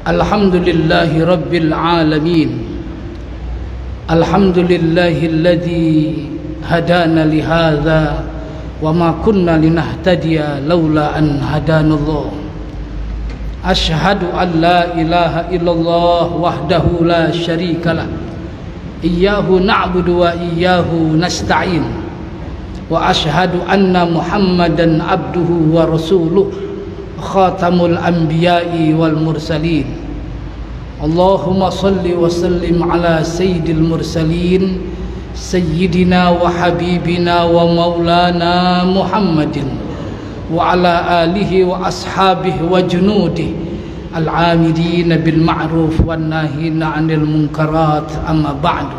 Alhamdulillahi Rabbil Alamin. Alhamdulillahilladzi hadana lihadza wa ma kunna linahtadiya laula an hadanallah. Asyhadu an la ilaha illallah wahdahu la syarikalah. Iyyahu na'budu wa iyyahu nasta'in. Wa asyhadu anna Muhammadan abduhu wa rasuluh, khatamul anbiya'i wal mursalin. Allahumma salli wa sallim ala sayyidil mursalin, sayyidina wa habibina wa maulana Muhammadin wa ala alihi wa ashabihi wa junudihi al-amilina bil ma'ruf wan nahina 'anil munkarat. Amma ba'du.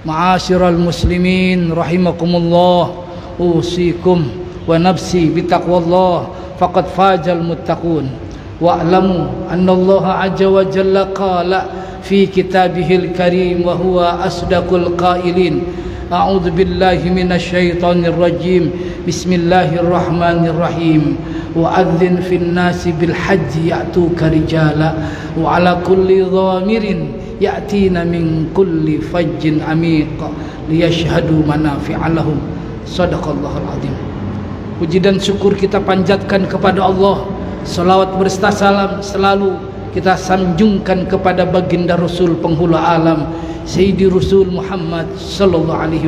Ma'asyiral muslimin rahimakumullah, usikum wa nafsi bitaqwallah faqad fajal muttaqun. Wa'lamu anna Allah azza wa jalla qala fi kitabihil karim wa huwa asdaqul qailin. A'udzu billahi minasy syaithanir rajim. Bismillahirrahmanirrahim. Wa'adzin fin nasi bil hajji ya'tuka rijala wa 'ala kulli dhamirin ya'tina min kulli fajjin amiq liyashhadu manafi'a lahum. Shadaqallahul azim. Puji dan syukur kita panjatkan kepada Allah. Salawat berserta salam selalu kita sanjungkan kepada baginda Rasul penghulu alam, Sayyidi Rasul Muhammad sallallahu alaihi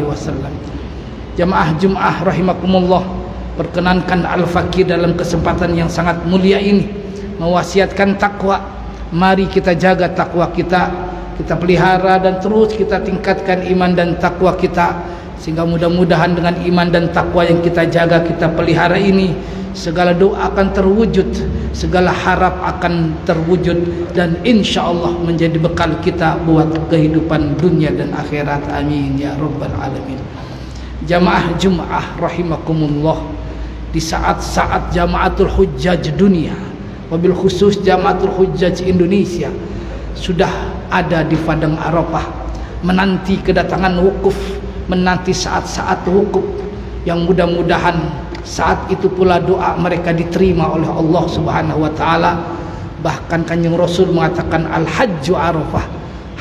wasallam. Jamaah Jumat rahimakumullah, perkenankan Al-Fakir dalam kesempatan yang sangat mulia ini mewasiatkan takwa. Mari kita jaga takwa kita pelihara dan terus kita tingkatkan iman dan takwa kita, sehingga mudah-mudahan dengan iman dan takwa yang kita jaga, kita pelihara ini, segala doa akan terwujud, segala harap akan terwujud, dan insya Allah menjadi bekal kita buat kehidupan dunia dan akhirat. Amin ya rabbal alamin. Jamaah Jumat rahimakumullah, di saat-saat Jamaatul Hujjaj dunia, wabil khusus Jamaatul Hujjaj Indonesia sudah ada di padang Arafah, menanti kedatangan wukuf, menanti saat-saat wukuf yang mudah-mudahan saat itu pula doa mereka diterima oleh Allah Subhanahu wa taala. Bahkan Kanjeng Rasul mengatakan al-hajju arafah,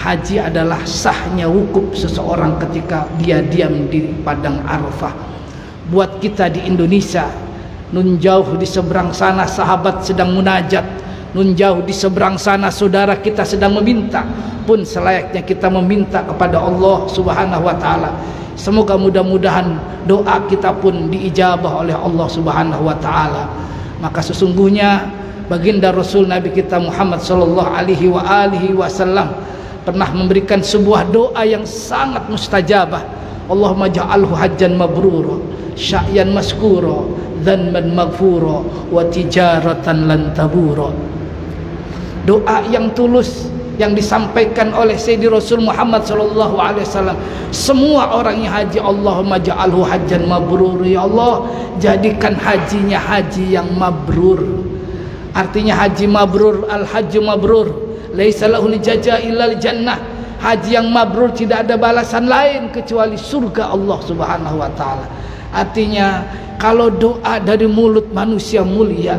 haji adalah sahnya wukuf seseorang ketika dia diam di padang Arafah. Buat kita di Indonesia, nun jauh di seberang sana sahabat sedang munajat, nun jauh di seberang sana saudara kita sedang meminta, pun selayaknya kita meminta kepada Allah Subhanahu wa taala. Semoga mudah-mudahan doa kita pun diijabah oleh Allah Subhanahu wa taala. Maka sesungguhnya baginda Rasul Nabi kita Muhammad sallallahu alaihi wasallam pernah memberikan sebuah doa yang sangat mustajabah. Allahumma ja'alhu hajjan mabrura, sya'yan maskura, dhanban maghfura, wa tijaratan lan tabura. Doa yang tulus yang disampaikan oleh Sayyidi Rasul Muhammad sallallahu alaihi wasallam. Semua orang yang haji, Allahumma ja'alhu hajjan mabrur, ya Allah jadikan hajinya haji yang mabrur. Artinya haji mabrur, al-hajju mabrur laisa lahu jaza illal jannah. Haji yang mabrur tidak ada balasan lain kecuali surga Allah Subhanahu wa taala. Artinya kalau doa dari mulut manusia mulia,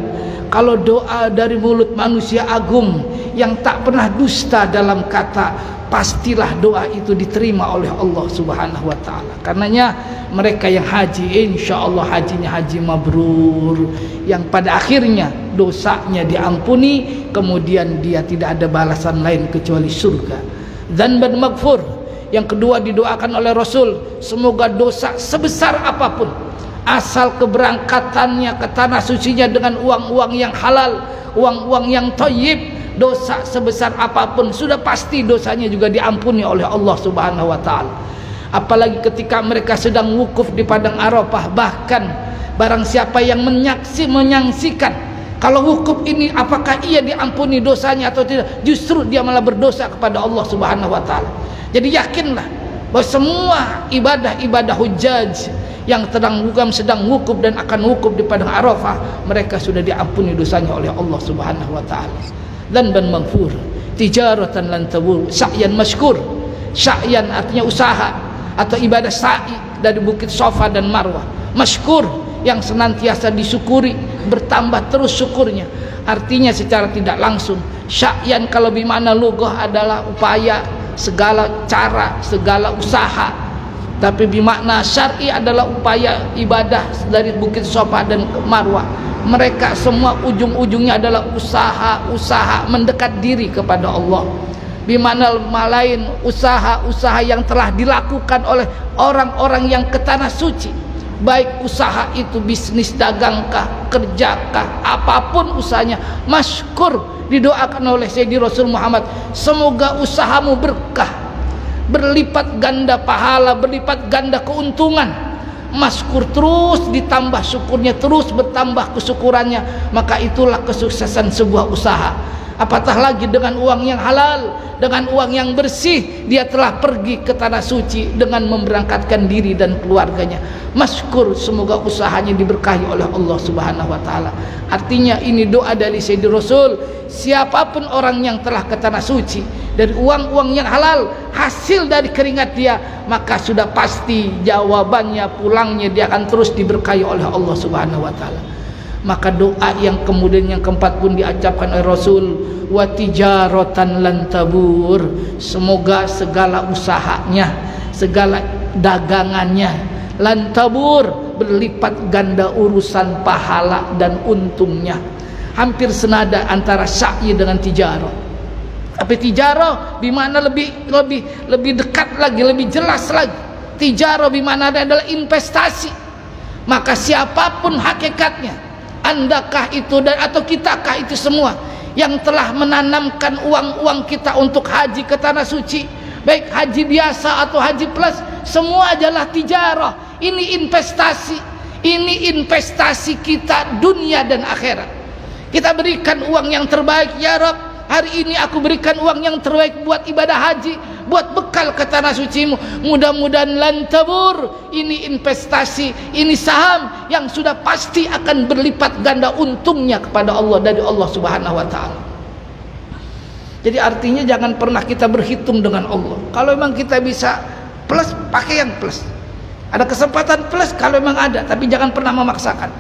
kalau doa dari mulut manusia agung yang tak pernah dusta dalam kata, pastilah doa itu diterima oleh Allah Subhanahu wa taala. Karenanya mereka yang haji, insya Allah hajinya haji mabrur, yang pada akhirnya dosanya diampuni, kemudian dia tidak ada balasan lain kecuali surga. Dzanban maghfur, yang kedua didoakan oleh Rasul, semoga dosa sebesar apapun, asal keberangkatannya ke tanah sucinya dengan uang-uang yang halal, uang-uang yang thayyib, dosa sebesar apapun sudah pasti dosanya juga diampuni oleh Allah Subhanahu wa taala. Apalagi ketika mereka sedang wukuf di padang Arafah, bahkan barang siapa yang menyaksikan kalau wukuf ini apakah ia diampuni dosanya atau tidak, justru dia malah berdosa kepada Allah Subhanahu wa taala. Jadi yakinlah bahwa semua ibadah-ibadah hujjaj yang sedang wukuf dan akan wukuf di padang Arafah, mereka sudah diampuni dosanya oleh Allah Subhanahu wa taala. Dzanban maghfur, tijaratan lan tabur, sa'yan mashkur. Sa'yan artinya usaha atau ibadah sa'i dari bukit Safa dan Marwah. Mashkur yang senantiasa disyukuri, bertambah terus syukurnya. Artinya secara tidak langsung Sya'yan kalau bimana lughah adalah upaya, segala cara, segala usaha. Tapi bimakna syar'i adalah upaya ibadah dari Bukit Safa dan Marwah. Mereka semua ujung-ujungnya adalah usaha-usaha mendekat diri kepada Allah. Bimakna lain usaha-usaha yang telah dilakukan oleh orang-orang yang ke tanah suci. Baik usaha itu bisnis dagangkah, kerjakah, apapun usahanya, masykur, didoakan oleh Sayyidi Rasul Muhammad, semoga usahamu berkah, berlipat ganda pahala, berlipat ganda keuntungan. Masykur terus ditambah syukurnya, terus bertambah kesyukurannya, maka itulah kesuksesan sebuah usaha. Apatah lagi dengan uang yang halal, dengan uang yang bersih, dia telah pergi ke tanah suci dengan memberangkatkan diri dan keluarganya. Masykur, semoga usahanya diberkahi oleh Allah Subhanahu wa taala. Artinya ini doa dari Sayyidi Rasul, siapapun orang yang telah ke tanah suci dari uang-uang yang halal, hasil dari keringat dia, maka sudah pasti jawabannya pulangnya dia akan terus diberkahi oleh Allah Subhanahu wa taala. Maka doa yang kemudian yang keempat pun diucapkan oleh Rasul, wa tijaratan lan tabur, semoga segala usahanya, segala dagangannya lan tabur, berlipat ganda urusan pahala dan untungnya. Hampir senada antara sa'yi dengan tijarah. Tapi tijarah bimana lebih dekat lagi, lebih jelas lagi. Tijarah bimana adalah investasi. Maka siapapun hakikatnya, andakah itu dan atau kitakah itu semua yang telah menanamkan uang-uang kita untuk haji ke tanah suci, baik haji biasa atau haji plus, semua adalah tijarah. Ini investasi kita dunia dan akhirat. Kita berikan uang yang terbaik, ya Rabb, hari ini aku berikan uang yang terbaik buat ibadah haji, buat bekal ke tanah sucimu. Mudah-mudahan lan tabur, ini investasi, ini saham yang sudah pasti akan berlipat ganda untungnya kepada Allah dari Allah Subhanahu wa taala. Jadi artinya jangan pernah kita berhitung dengan Allah. Kalau memang kita bisa plus, pakai yang plus. Ada kesempatan plus kalau memang ada, tapi jangan pernah memaksakan.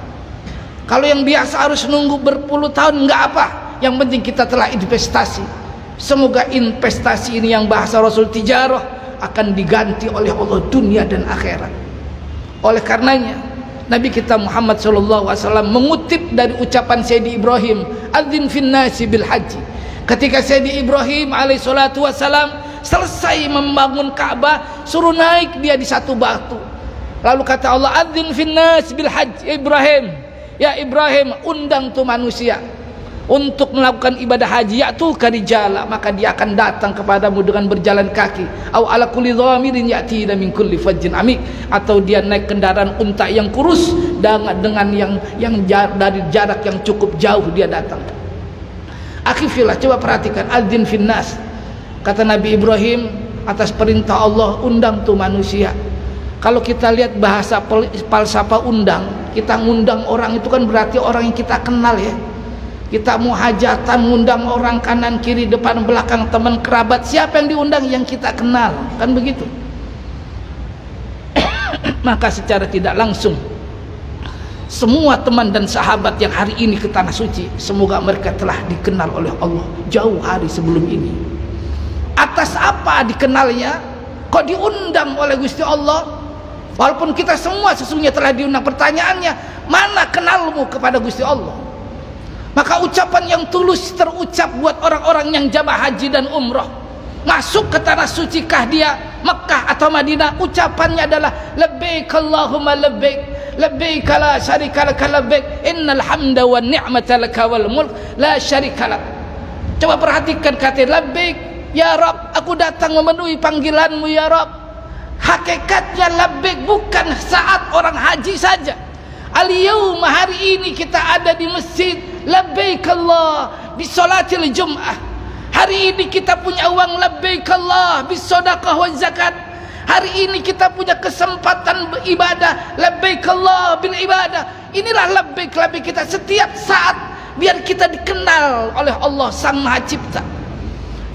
Kalau yang biasa harus nunggu berpuluh tahun, enggak apa, yang penting kita telah investasi. Semoga investasi ini yang bahasa Rasul tijarah akan diganti oleh Allah dunia dan akhirat. Oleh karenanya Nabi kita Muhammad SAW mengutip dari ucapan Sayyidi Ibrahim, adzin fin nasi bil haji. Ketika Sayyidi Ibrahim alaihissalatu wassalam selesai membangun Ka'bah, suruh naik dia di satu batu. Lalu kata Allah, adzin fin nasi bil haji. Ibrahim, ya Ibrahim, undang tuh manusia untuk melakukan ibadah haji, yaitu karijala, maka dia akan datang kepadamu dengan berjalan kaki, au ala kulli dhamirin ya'tina min kulli fajjin amik, atau dia naik kendaraan unta yang kurus dengan yang dari jarak yang cukup jauh dia datang. Akhifillah, coba perhatikan, adzin finnas, kata Nabi Ibrahim atas perintah Allah, undang tuh manusia. Kalau kita lihat bahasa falsafah undang, kita ngundang orang itu kan berarti orang yang kita kenal ya. Kita mau hajatan, ngundang orang kanan kiri depan belakang, teman kerabat, siapa yang diundang? Yang kita kenal, kan begitu. Maka secara tidak langsung semua teman dan sahabat yang hari ini ke tanah suci, semoga mereka telah dikenal oleh Allah jauh hari sebelum ini. Atas apa dikenalnya? Kok diundang oleh Gusti Allah? Walaupun kita semua sesungguhnya telah diundang, pertanyaannya, mana kenalmu kepada Gusti Allah? Maka ucapan yang tulus terucap buat orang-orang yang jamaah haji dan umrah masuk ke tanah suci kah dia Mekah atau Madinah, ucapannya adalah labbaik Allahumma labbaik, labbaik la syarika lak labbaik, innal hamda wan ni'mata lak wal mulk la syarika lak. Coba perhatikan kata labbaik, ya Rabb, aku datang memenuhi panggilanmu ya Rabb. Hakikatnya labbaik bukan saat orang haji saja. Al-yawma, hari ini kita ada di masjid, labbaik Allah bi salatil jum'ah. Hari ini kita punya uang, labbaik Allah bi sedekah wa zakat. Hari ini kita punya kesempatan beribadah, labbaik Allah bil ibadah. Inilah labbaik kita setiap saat, biar kita dikenal oleh Allah Sang Maha Cipta.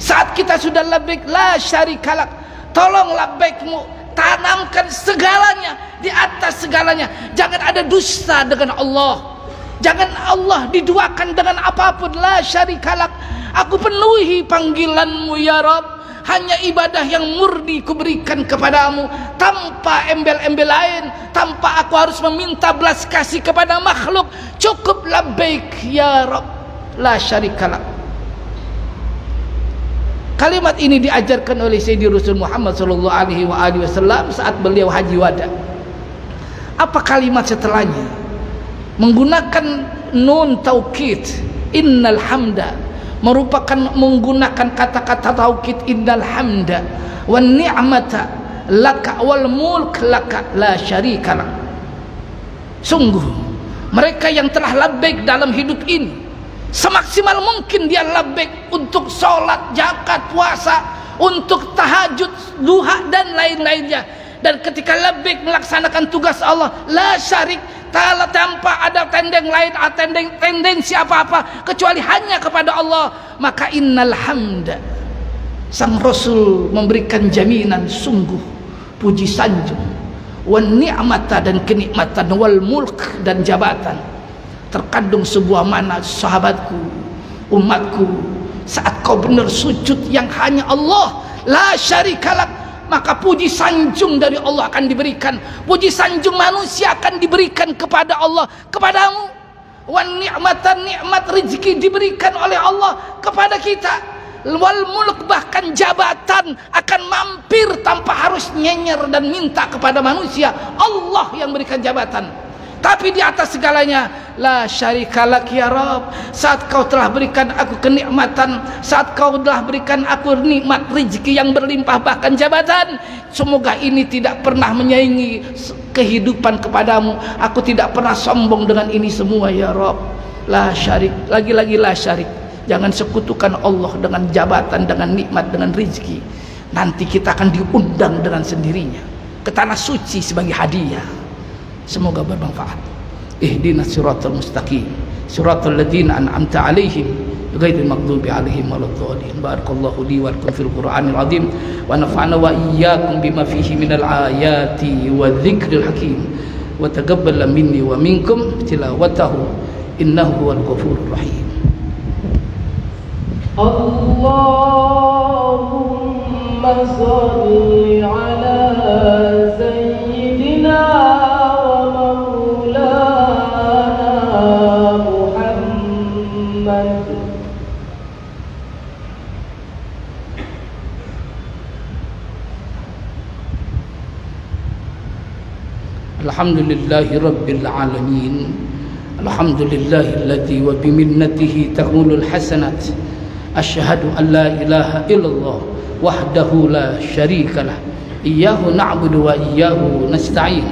Saat kita sudah labbaik la syarikalak, tolong labbaikmu tanamkan segalanya di atas segalanya. Jangan ada dusta dengan Allah. Jangan Allah diduakan dengan apapun. La syarikalak. Aku penuhi panggilanmu ya Rabb. Hanya ibadah yang murni kuberikan kepadamu, tanpa embel-embel lain, tanpa aku harus meminta belas kasih kepada makhluk. Cukup labbaik ya Rabb, la syarikalak. Kalimat ini diajarkan oleh Sayyidina Rasul Muhammad SAW saat beliau haji wada. Apa kalimat setelahnya? Menggunakan nun taukid, innal hamda, merupakan menggunakan kata-kata taukid, innal hamda wan ni'mata laka wal mulk laka la syarika lak. Sungguh mereka yang telah labbaik dalam hidup ini, semaksimal mungkin dia labbaik untuk sholat, zakat, puasa, untuk tahajud, duha dan lain-lainnya. Dan ketika labbaik melaksanakan tugas Allah, la syarik, tanpa ada tendeng lain, tendensi apa-apa kecuali hanya kepada Allah, maka innal hamda, sang Rasul memberikan jaminan, sungguh puji sanjung, wan ni'mata, dan kenikmatan, wal mulk, dan jabatan. Terkandung sebuah makna, sahabatku, umatku, saat kau benar sujud yang hanya Allah, la syarikalak, maka puji sanjung dari Allah akan diberikan, puji sanjung manusia akan diberikan kepada Allah, kepadamu. Wan ni'matan, nikmat rezeki diberikan oleh Allah kepada kita. Wal mulk, bahkan jabatan akan mampir tanpa harus nyenyer dan minta kepada manusia. Allah yang berikan jabatan. Tapi di atas segalanya, la syarikalak ya Rabb. Saat kau telah berikan aku kenikmatan, saat kau telah berikan aku nikmat rezeki yang berlimpah, bahkan jabatan, semoga ini tidak pernah menyaingi kehidupan kepadamu. Aku tidak pernah sombong dengan ini semua ya Rabb. La syarik, lagi-lagi la syarik. Jangan sekutukan Allah dengan jabatan, dengan nikmat, dengan rezeki. Nanti kita akan diundang dengan sendirinya ke tanah suci sebagai hadiah. Semoga bermanfaat. Ihdinas siratal mustaqim, siratal ladzina an'amta 'alaihim ghairil maghdubi 'alaihim waladdallin. Barakallahu li wa lakum fil Qur'anil 'azim wa nafa'ana wa iyyakum bima fihi minal ayati wadh-dhikril hakim wa taqabbal minni wa minkum tilawatahu innahu huwal ghafurur rahim. Allahumma shalli 'ala sayyidina Alhamdulillahi Rabbil Alamin. Alhamdulillahilladzi wa biminnatihi taqulul hasanat. Asyhadu an la ilaha illallah wahdahu la syarikalah. Iyyahu na'budu wa iyyahu nasta'in.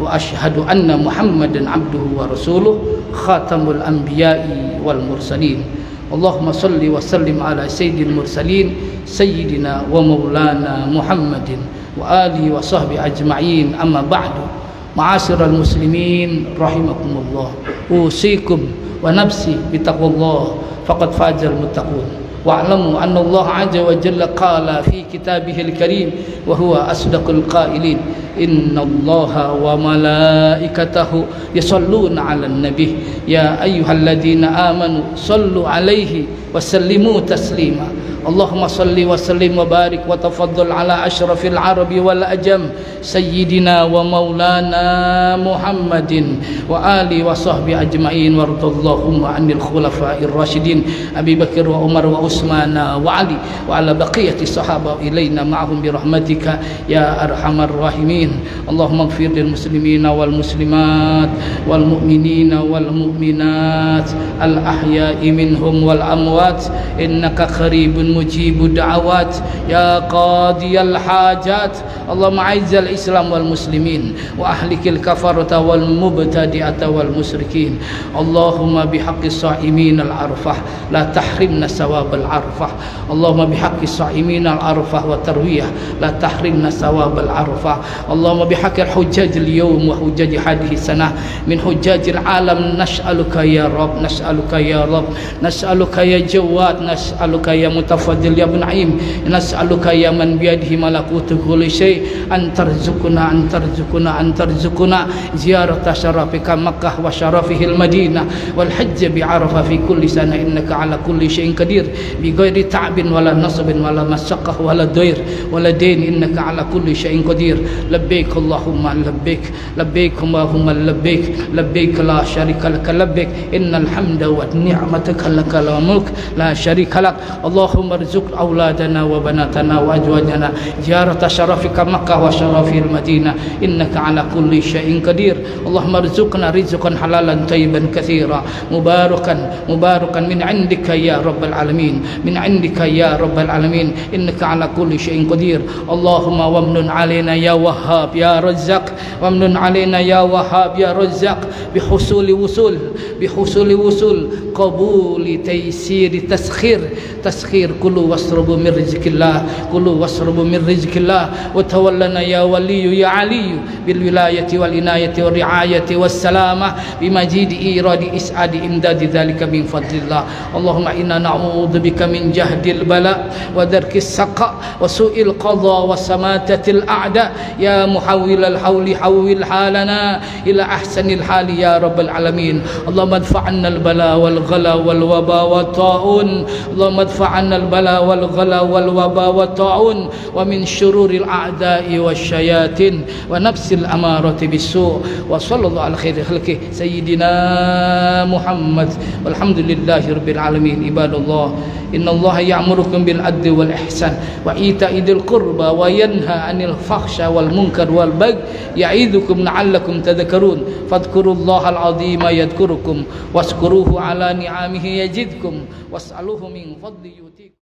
Wa asyhadu anna Muhammadan abduhu wa rasuluh khatamul anbiya'i wal mursalin. Allahumma salli wa sallim ala sayyidil mursalin sayyidina wa maulana Muhammadin wa alihi wa sahbihi ajma'in. Amma ba'du. Ma'asyiral muslimin rahimakumullah, usikum wa nafsi bitaqwallah faqad fazal muttaqun. Wa'lamu anna Allah azza wa jalla qala fi kitabihil karim wa huwa asdaqul qailin, innallaha wa malaikatahu yusalluna 'alan nabi ya ayyuhalladzina amanu sallu 'alaihi wa sallimu taslima. Allahumma salli wa sallim wa barik wa tafaddal ala asyrafil arabi wal ajam sayyidina wa maulana Muhammadin wa ali wa sahbi ajma'in wardallahumma anil khulafa'ir rasyidin Abi Bakar wa Umar wa Utsman wa Ali wa ala baqiyati sahaba ilaina ma'hum bi rahmatika ya arhamar rahimin. Allahumma ighfir lil muslimina wal muslimat wal mu'minina wal mu'minat al ahya'i minhum wal amwat innaka qaribun مجيب الدعوات يا قاضي الحاجات. اللهم أعز الإسلام والمسلمين وأهلك الكفرة والمبتدئة والمشركين. اللهم بحق الصائمين العرفة لا تحرمنا ثواب العرفة. اللهم بحق الصائمين العرفة والتروية لا تحرمنا ثواب العرفة. اللهم بحق الحجاج اليوم وحجاج هذه السنة من حجاج العالم نسألك يا رب، نسألك يا رب، نسألك يا جواد، نسألك يا متفضل mutafaddil ya Naim, nas'aluka ya man biyadihi malakutu kulli syai' an tarzuquna ziyarata syarafika Makkah wa syarafihil Madinah wal hajj bi Arafah fi kulli sana innaka ala kulli syai'in qadir bi ghairi ta'bin wala nasabin wala masyaqqah wala dair wala dain innaka ala kulli syai'in qadir. Labbaik Allahumma labbaik, labbaik Allahumma labbaik, labbaik la syarika lak labbaik, innal hamda wa ni'mataka lakal mulk la syarika lak. Allahumma rzuq auladana wa banatana wa azwajana ziyarata syarafika Makkah wa syarafil Madinah innaka ala kulli syai'in qadir. Allahumma rzuqna rizqan halalan tayyiban katsira mubarakan min 'indika ya rabbal alamin, min 'indika ya rabbal alamin innaka ala kulli syai'in qadir. Allahumma wamnun 'alaina ya Wahhab ya Razzaq, wamnun 'alaina ya Wahhab ya Razzaq bihusuli wusul qabuli taysiri taskhir kulu wasrabu min rizqillah, kulu wasrabu min rizqillah wa tawallana ya waliyu ya aliyu bil wilayati wal inayati wal riayati was salamah bimajidi iradi is'adi imdadi dzalika min fadlillah. Allahumma inna na'udzubika min jahdil bala wa darkis saqa wa su'il qadha wa samatatil a'da ya muhawwilal hawli hawwil halana ila ahsanil hali ya rabbal alamin. Allahumma adfa'anna al bala wal ghala wal waba wat ta'un, Allahumma adfa'anna al bala wal ghala wal waba wat ta'un wa min syururil a'da'i wasyayatin wa nafsil amarati bisu'. Wa sallallahu ala khairi khalqi sayyidina Muhammad walhamdulillahi rabbil alamin. Ibadallah, innallaha ya'murukum bil adli wal ihsan wa ita'i dzil qurba wa yanha 'anil fakhsha wal munkar wal baghi ya'idzukum la'allakum tadhakkarun. Fadhkurullahal 'azima yadhkurukum washkuruhu 'ala ni'amihi yazidkum was'aluhu min fadli yu'tikum.